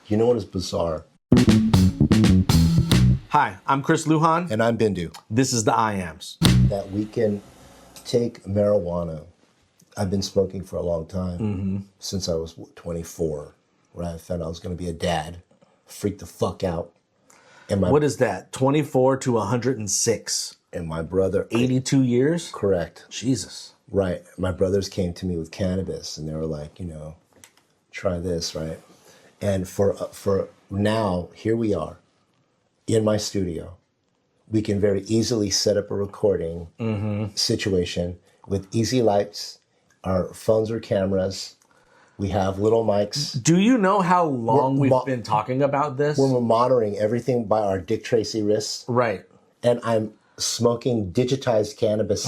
You know what is bizarre? Hi, I'm Chris Lujan. And I'm BINDU. This is the IAMs. That we can take marijuana. I've been smoking for a long time, since I was 24, where I found I was going to be a dad. Freaked the fuck out. And What is that? 24 to 106. And my brother... 82 years? Correct. Jesus. Right. My brothers came to me with cannabis, and they were like, try this, right? And for now, here we are in my studio. We can very easily set up a recording situation with easy lights. Our phones are cameras. We have little mics. Do you know how long we've been talking about this? We're monitoring everything by our Dick Tracy wrists. Right. And I'm smoking digitized cannabis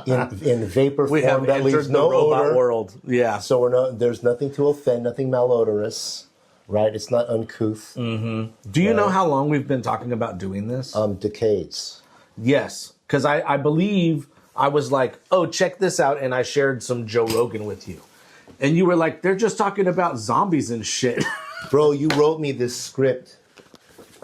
in vapor we form that leaves no odor. World. Yeah. So there's nothing to offend, nothing malodorous, right? It's not uncouth. Do you know how long we've been talking about doing this? Decades. Yes, because I believe I was like, oh, check this out, and I shared some Joe Rogan with you. And you were like, they're just talking about zombies and shit. Bro, you wrote me this script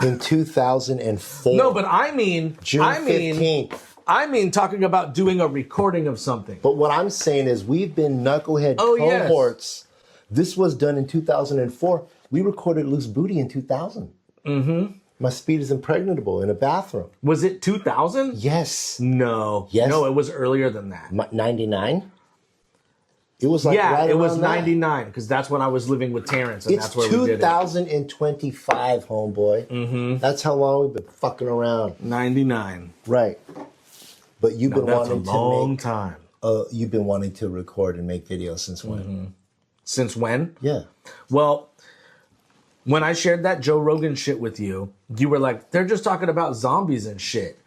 in 2004. No, but I mean... June 15th. I mean talking about doing a recording of something. But what I'm saying is we've been knucklehead cohorts. Yes. This was done in 2004. We recorded Loose Booty in 2000. My Speed is Impregnable in a bathroom. Was it 2000? Yes. No. Yes. No, it was earlier than that. 99? It was like right it was around 99 because that's when I was living with Terrence, and that's where we did it. It's 2025, homeboy. That's how long we've been fucking around. 99. Right. But you've been wanting to long time. You've been wanting to record and make videos since when? Since when? Yeah. Well, when I shared that Joe Rogan shit with you, you were like, they're just talking about zombies and shit.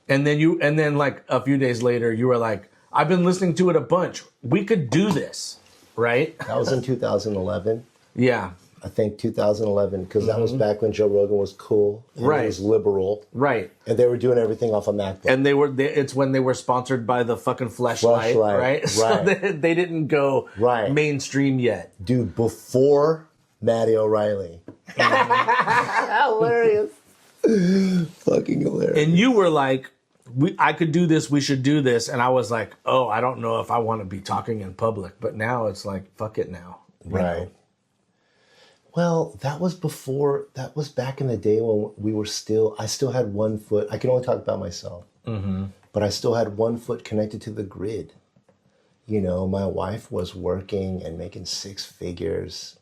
And then like a few days later, you were like, I've been listening to it a bunch. We could do this, right? That was in 2011. Yeah. I think 2011, because that was back when Joe Rogan was cool. And right. He was liberal. Right. And they were doing everything off a MacBook. And it's when they were sponsored by the fucking Fleshlight, right? Right. So they didn't go mainstream yet. Dude, before Matty O'Reilly. Hilarious. Fucking hilarious. And you were like, I could do this, we should do this. And I was like, oh, I don't know if I want to be talking in public. But now it's like, fuck it now. Right. Know? Well, that was back in the day when I still had 1 foot. I can only talk about myself. But I still had 1 foot connected to the grid. My wife was working and making 6 figures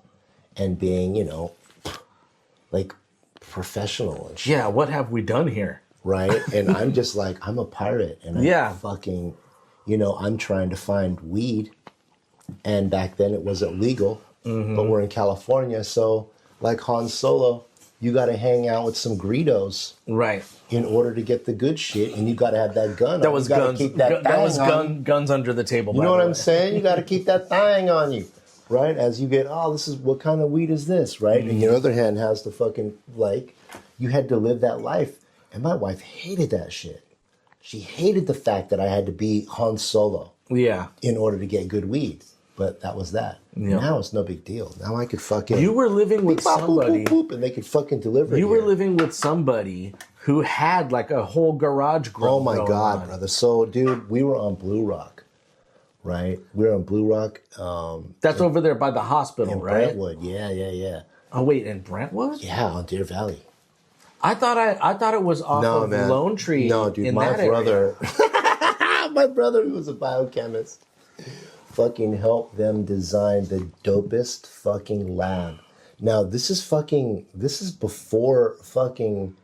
and being, like professional and shit. Yeah, what have we done here? Right? And I'm just like, I'm a pirate. And I'm fucking, I'm trying to find weed. And back then it wasn't legal. But we're in California. So like Han Solo, you got to hang out with some greedos. Right. In order to get the good shit. And you got to have that gun. That was guns. Guns under the table. You know what I'm saying? You got to keep that thing on you. Right? As you get, this is, what kind of weed is this? Right? And your other hand has the fucking, you had to live that life. And my wife hated that shit. She hated the fact that I had to be Han Solo. Yeah. In order to get good weed. But that was that. Yep. Now it's no big deal. Now I could fucking... You were living with somebody... and they could fucking deliver You were living with somebody who had like a whole garage grow. Oh my God, brother. So, dude, we were on Blue Rock, right? We were on Blue Rock. That's over there by the hospital, right? Brentwood, yeah. Oh, wait, in Brentwood? Yeah, on Deer Valley. I thought it was off of Lone Tree. No, dude, my brother... my brother, who was a biochemist... fucking help them design the dopest fucking lab. Now, this is before fucking,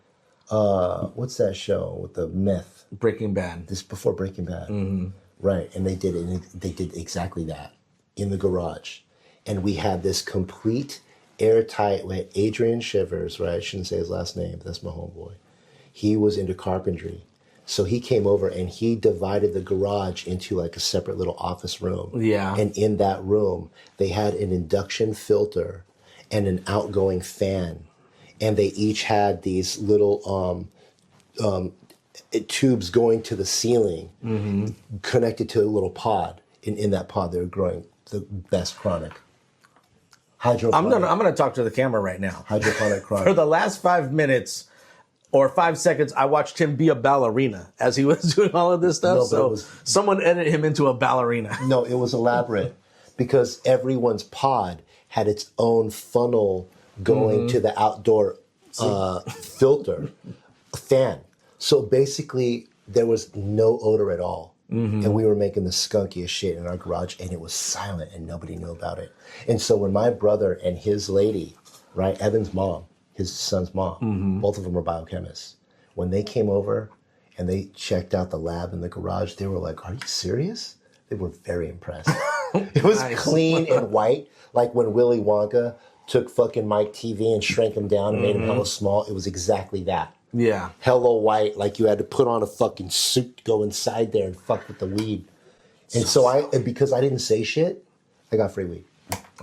what's that show with the meth? Breaking Bad. This is before Breaking Bad. Right, and they did exactly that in the garage. And we had this complete airtight, we had Adrian Shivers, right? I shouldn't say his last name, but that's my homeboy. He was into carpentry. So he came over and he divided the garage into like a separate little office room. Yeah. And in that room, they had an induction filter and an outgoing fan. And they each had these little tubes going to the ceiling, connected to a little pod. In that pod, they were growing the best chronic. Hydroponic. I'm gonna talk to the camera right now. Hydroponic crime. For the last 5 minutes or 5 seconds, I watched him be a ballerina as he was doing all of this stuff. No, Someone edited him into a ballerina. No, it was elaborate because everyone's pod had its own funnel going to the outdoor filter fan. So basically, there was no odor at all. And we were making the skunkiest shit in our garage, and it was silent, and nobody knew about it. And so when my brother and his lady, right, Evan's mom, his son's mom, both of them were biochemists. When they came over and they checked out the lab in the garage, they were like, "Are you serious?" They were very impressed. It was clean and white, like when Willy Wonka took fucking Mike TV and shrank him down and made him hella small. It was exactly that. Yeah. Hella white, like you had to put on a fucking suit to go inside there and fuck with the weed. And and because I didn't say shit, I got free weed.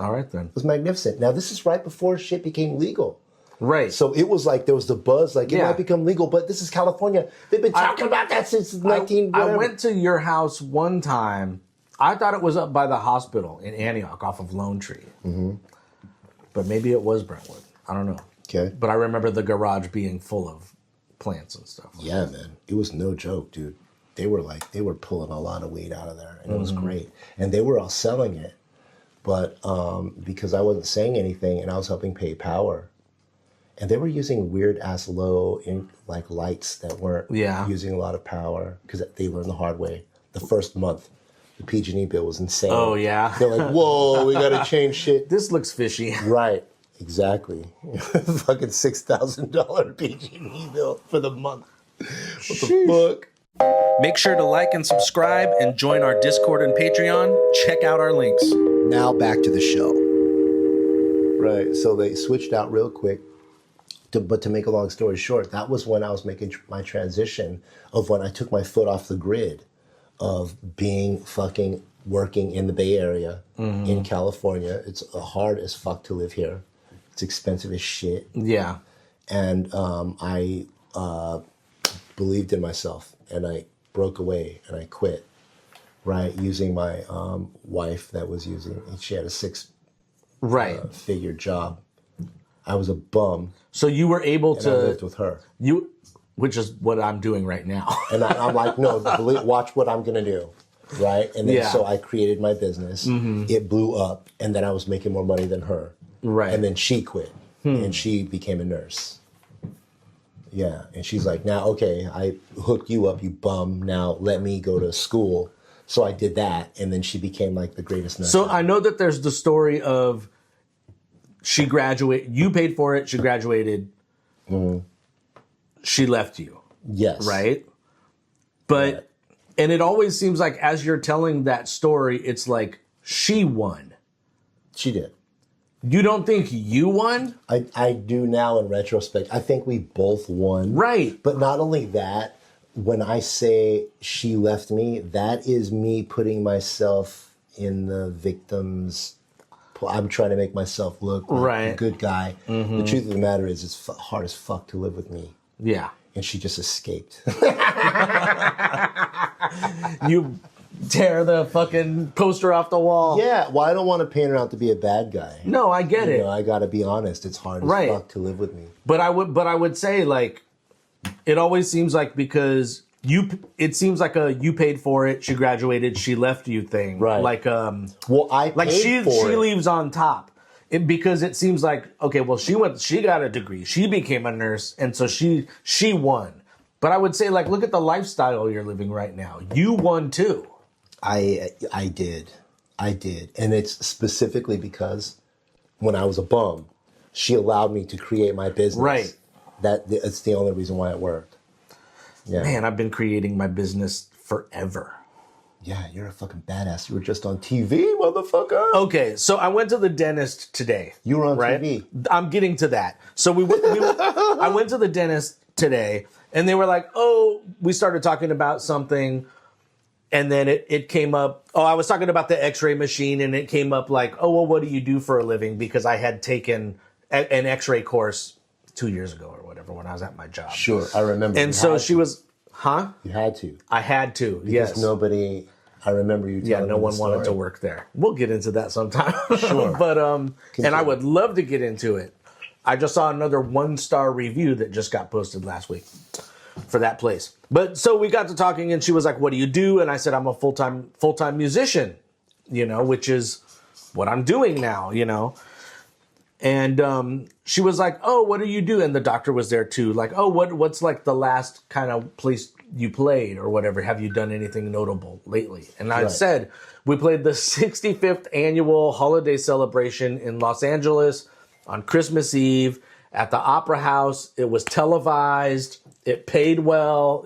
All right, then. It was magnificent. Now, this is right before shit became legal. Right. So it was like there was the buzz, like it might become legal, but this is California. They've been talking about that since 19... I went to your house one time. I thought it was up by the hospital in Antioch off of Lone Tree. But maybe it was Brentwood. I don't know. Okay. But I remember the garage being full of plants and stuff. Yeah, man. It was no joke, dude. They were pulling a lot of weed out of there, and it was great. And they were all selling it. But because I wasn't saying anything and I was helping pay power, and they were using weird ass low lights that weren't using a lot of power because they learned the hard way. The first month, the PG&E bill was insane. Oh yeah, they're like, "Whoa, we got to change shit." This looks fishy. Right, exactly. Fucking $6,000 PG&E bill for the month. What the fuck? Make sure to like and subscribe and join our Discord and Patreon. Check out our links. Now back to the show. Right, so they switched out real quick. But to make a long story short, that was when I was making my transition of when I took my foot off the grid of working in the Bay Area in California. It's hard as fuck to live here. It's expensive as shit. Yeah. And I believed in myself and I broke away and I quit, right? Using my wife she had a six-figure job. I was a bum. So you were able to... I lived with her. Which is what I'm doing right now. And I'm like, no, watch what I'm going to do, right? And then so I created my business. It blew up, and then I was making more money than her. Right. And then she quit, and she became a nurse. Yeah, and she's like, now, okay, I hooked you up, you bum. Now let me go to school. So I did that, and then she became like the greatest nurse. So I know that there's the story of she graduated, you paid for it, she graduated, she left you. Yes. Right? But, and it always seems like as you're telling that story, it's like she won. She did. You don't think you won? I do now in retrospect. I think we both won. Right. But not only that, when I say she left me, that is me putting myself in the victim's... I'm trying to make myself look like a good guy. The truth of the matter is it's hard as fuck to live with me. Yeah. And she just escaped. You tear the fucking poster off the wall. Yeah, well, I don't want to paint her out to be a bad guy. No, I get it. I got to be honest. It's hard as fuck to live with me. But I would say, like, it always seems like because it seems like you paid for it, she graduated, she left you thing. Right. Like, well, I paid she for it. leaves on top. Because it seems like, okay, well, she got a degree, she became a nurse, and so she won. But I would say, like, look at the lifestyle you're living right now. You won too. I did. And it's specifically because when I was a bum, she allowed me to create my business. Right. It's the only reason why it worked. Yeah. Man, I've been creating my business forever. Yeah, you're a fucking badass. You were just on TV, motherfucker. Okay, so I went to the dentist today. You were on TV. I'm getting to that. So I went to the dentist today, and they were like, oh, we started talking about something, and then it came up. Oh, I was talking about the x-ray machine, and it came up like, oh, well, what do you do for a living? Because I had taken an x-ray course 2 years ago or whatever when I was at my job. Sure, I remember. And so she was... Huh? You had to. I had to, because nobody I remember you telling me no one the wanted to story. work there. We'll get into that sometime. Sure. But and I would love to get into it. I just saw another 1-star review that just got posted last week for that place. But so we got to talking, and she was like, "What do you do?" And I said, "I'm a full-time musician, which is what I'm doing now, And she was like, "Oh, what do you do?" And the doctor was there too. Like, "Oh, what's like the last kind of place you played or whatever? Have you done anything notable lately?" And I said, "We played the 65th annual holiday celebration in Los Angeles on Christmas Eve at the Opera House. It was televised. It paid well,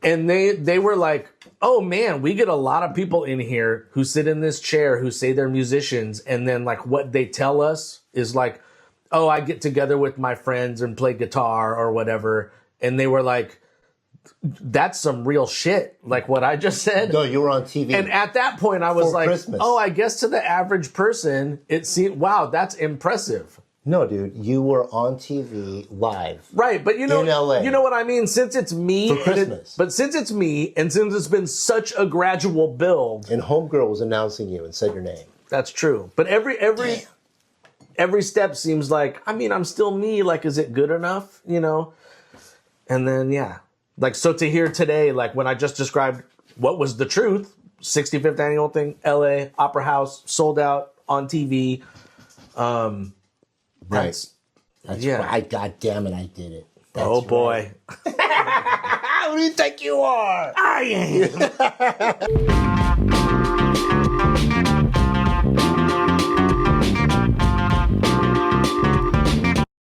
And they were like, "Oh man, we get a lot of people in here who sit in this chair who say they're musicians, and then like what they tell us is like, oh, I get together with my friends and play guitar or whatever." And they were like, "That's some real shit," like what I just said. No, you were on TV. And at that point, I was For like, Christmas. "Oh, I guess to the average person, it seemed wow, that's impressive." No, dude, you were on TV live. Right, but in LA. you know what I mean? Since it's me, For Christmas. but since it's me, and since it's been such a gradual build, And Homegirl was announcing you and said your name. that's true. But every step seems like, I mean, I'm still me. Like, is it good enough? And then like so to hear today, like when I just described what was the truth, 65th annual thing, LA Opera House, sold out on TV. Right. That's right. God damn it, I did it. That's oh boy. Who do you think you are? I am.